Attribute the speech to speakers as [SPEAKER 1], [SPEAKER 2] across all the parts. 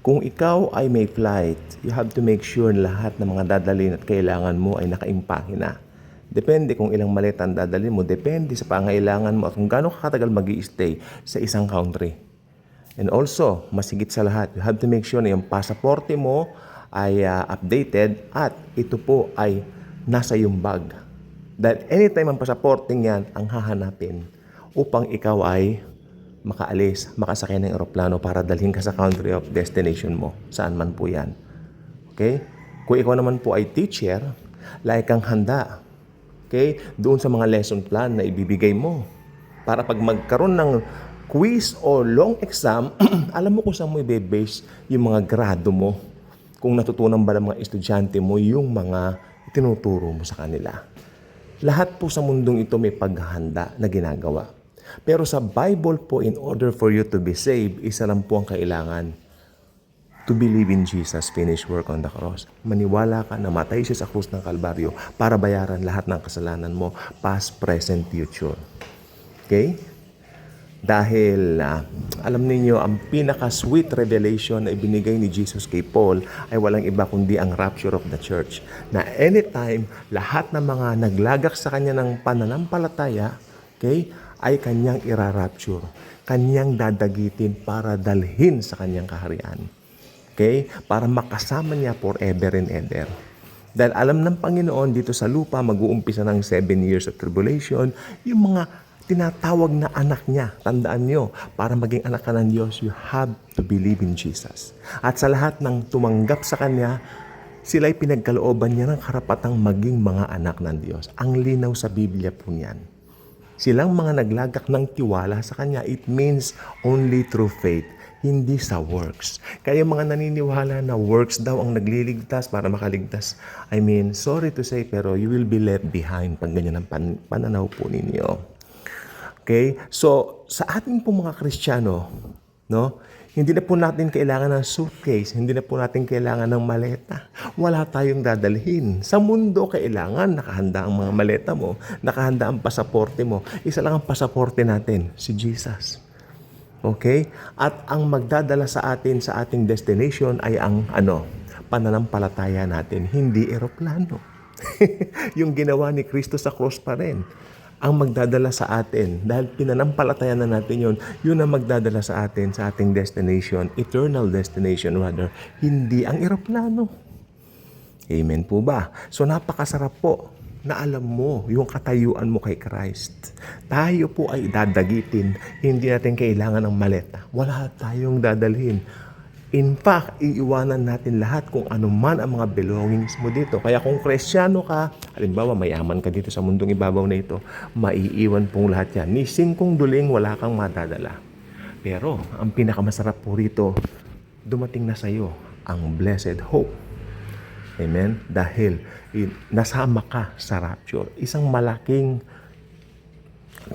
[SPEAKER 1] Kung ikaw ay may flight, you have to make sure lahat ng mga dadalhin at kailangan mo ay nakaimpake na. Depende kung ilang maleta ang dadalhin mo, depende sa pangailangan mo at kung gaano katagal mag-i-stay sa isang country. And also, masigit sa lahat, you have to make sure na yung pasaporte mo ay updated at ito po ay nasa yung bag. Dahil anytime ang pasaporting yan ang hahanapin upang ikaw ay makaalis, makasakay ng eroplano para dalhin ka sa country of destination mo. Saan man po yan. Okay? Kung ikaw naman po ay teacher, like kang handa. Okay? Doon sa mga lesson plan na ibibigay mo. Para pag magkaroon ng quiz o long exam, alam mo kung saan mo i-base yung mga grado mo. Kung natutunan ba ng mga estudyante mo yung mga tinuturo mo sa kanila. Lahat po sa mundong ito may paghahanda na ginagawa. Pero sa Bible po, in order for you to be saved, isa lang po ang kailangan. To believe in Jesus' finished work on the cross. Maniwala ka na matay siya sa krus ng Kalbaryo para bayaran lahat ng kasalanan mo, past, present, future. Okay? Dahil alam niyo ang pinaka-sweet revelation na ibinigay ni Jesus kay Paul ay walang iba kundi ang rapture of the church. Na anytime, lahat ng mga naglagak sa kanya ng pananampalataya, okay, ay kanyang ira-rapture. Kanyang dadagitin para dalhin sa kanyang kaharian. Okay? Para makasama niya forever and ever. Dahil alam ng Panginoon dito sa lupa, mag-uumpisa ng 7 years of tribulation, yung mga tinatawag na anak niya. Tandaan nyo, para maging anak ka ng Diyos, you have to believe in Jesus. At sa lahat ng tumanggap sa Kanya, sila'y pinagkalooban niya ng karapatang maging mga anak ng Diyos. Ang linaw sa Biblia po niyan. Silang mga naglagak ng tiwala sa Kanya, it means only through faith, hindi sa works. Kaya mga naniniwala na works daw ang nagliligtas para makaligtas, I mean, sorry to say, pero you will be left behind pag ganyan ang pananaw po ninyo. Okay? So, sa ating po mga Kristiyano, no? Hindi na po natin kailangan ng suitcase, hindi na po natin kailangan ng maleta. Wala tayong dadalhin. Sa mundo, kailangan nakahanda ang mga maleta mo, nakahanda ang pasaporte mo. Isa lang ang pasaporte natin, si Jesus. Okay? At ang magdadala sa atin sa ating destination ay ang pananampalataya natin, hindi eroplano. Yung ginawa ni Kristo sa cross pa rin ang magdadala sa atin. Dahil pinanampalatayan na natin yun ang magdadala sa atin sa ating destination, eternal destination rather, hindi ang eroplano. Amen po ba? So napakasarap po na alam mo yung katayuan mo kay Christ. Tayo po ay dadagitin, hindi natin kailangan ng maleta. Wala tayong dadalhin. In fact, iiwanan natin lahat kung ano man ang mga belongings mo dito. Kaya kung Kristiyano ka, halimbawa mayaman ka dito sa mundong ibabaw na ito, maiiwan pong lahat yan. Ni singkong duling, wala kang madadala. Pero, ang pinakamasarap po rito, dumating na sa iyo ang blessed hope. Amen? Dahil nasama ka sa rapture. Isang malaking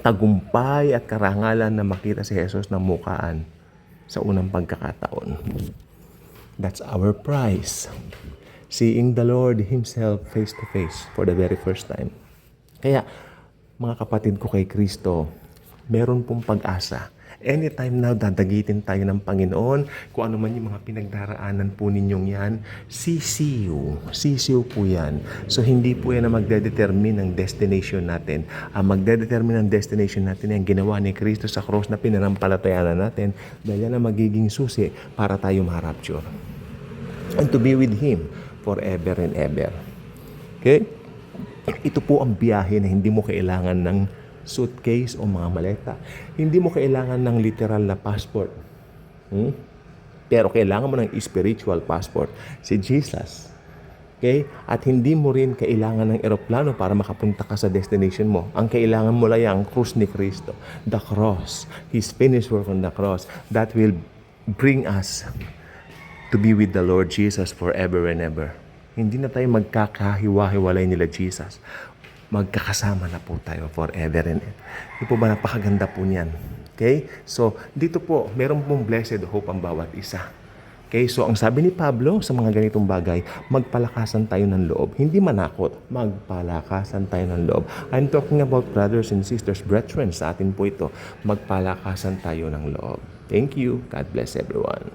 [SPEAKER 1] tagumpay at karangalan na makita si Jesus na mukhaan sa unang pagkakataon. That's our prize. Seeing the Lord Himself face to face for the very first time. Kaya, mga kapatid ko kay Kristo, meron pong pag-asa. Anytime na dadagitin tayo ng Panginoon, kung ano man yung mga pinagdaraanan po ninyong yan, sisiw po yan. So hindi po yan na magdedetermine ng destination natin. Ang magdedetermine ng destination natin ay ang ginawa ni Kristo sa cross na pinanampalatayanan natin, dahil yan ang magiging susi para tayo ma-rapture. And to be with Him forever and ever. Okay? Ito po ang biyahe na hindi mo kailangan ng suitcase o mga maleta. Hindi mo kailangan ng literal na passport. Pero kailangan mo ng spiritual passport, si Jesus. Okay? At hindi mo rin kailangan ng eroplano para makapunta ka sa destination mo. Ang kailangan mo lang ang krus ni Kristo. The cross. His finished work on the cross. That will bring us to be with the Lord Jesus forever and ever. Hindi na tayo magkakahiwa-hiwalay nila Jesus. Magkakasama na po tayo forever and ever. Di po ba napakaganda po niyan? Okay? So, dito po, meron pong blessed hope ang bawat isa. Okay? So, ang sabi ni Pablo sa mga ganitong bagay, magpalakasan tayo ng loob. Hindi manakot, magpalakasan tayo ng loob. I'm talking about brothers and sisters, brethren, sa atin po ito. Magpalakasan tayo ng loob. Thank you. God bless everyone.